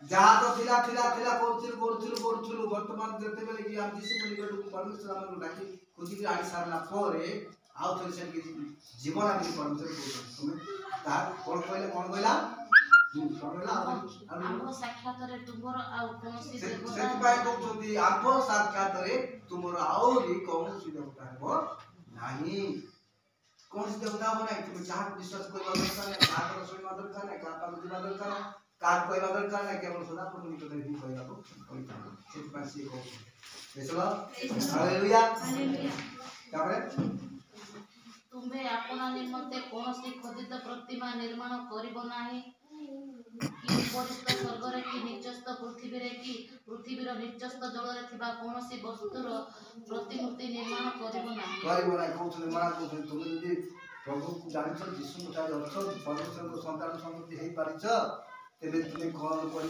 जहाँ तो फिला फिला फिला କରୁଥିଲୁ ବର୍ତ୍ତମାନ ଯେତେବେଳେ କି ଆମ ଯୀଶୁ ମରିଗଲୁ ପରମେଶ୍ୱର ଆମକୁ ଡାକି ଖୋଜିକି ଆଣି ସାରିଲା ପରେ ଆଉ ଥରେ ସେ କିଛି ଜୀବନ ଆମକୁ ପରମେଶ୍ୱର କହୁଛନ୍ତି ତୁମେ ତାହା କଣ କହିଲା ଆମ ସାକ୍ଷାତରେ ତୁମର ଆଉ କୌଣସି ସେଥିପାଇଁ କହୁଛନ୍ତି ଆମ ସାକ୍ଷାତରେ ତୁମର ଆହୁରି କୌଣସି ଦେବତା ହେବ ନାହିଁ କୌଣସି ଦେବତା ହେବ ନାହିଁ ତୁମେ ଯାହାକୁ ବିଶ୍ୱାସ କରିବା ଦରକାର ନାହିଁ କାହାର ଶୁଣିବା ଦରକାର ନାହିଁ କାହା ପାଖକୁ ଯିବା ଦରକାର ନାହିଁ କାହା କହିବା ଦରକାର ନାହିଁ କେବଳ ସଦାପ୍ରଭୁ ନିକଟରେ ହିଁ କହିବାକୁ କହିଥାନ୍ତି ସେଥିପାଇଁ ସିଏ କହୁଛନ୍ତି ହାଲେଲୁୟା ତାପରେ ତୁମେ ଆପଣା ନିମନ୍ତେ କୌଣସି ଖୋଦିତ ପ୍ରତିମା ନିର୍ମାଣ କରିବ ନାହିଁ କି ଉପରିସ୍ଥ ସ୍ୱର୍ଗରେ କି ନିଚସ୍ଥ ପୃଥିବୀରେ କି ପୃଥିବୀର ନିଚସ୍ଥ ଜଳରେ ଥିବା କୌଣସି ବସ୍ତୁର ପ୍ରତିମୂର୍ତ୍ତି ନିର୍ମାଣ କରିବ ନାହିଁ କହୁଛନ୍ତି ମନା କହୁଛନ୍ତି ତୁମେ ଯଦି ପ୍ରଭୁକୁ ଜାଣିଛ ଯୀଶୁଙ୍କ ଠାରେ ଅଛ ପରମେଶ୍ୱରଙ୍କ ସନ୍ତାନ ସନ୍ତତି ହେଇପାରିଛ ତେବେ ତୁମେ କଣ କରିବ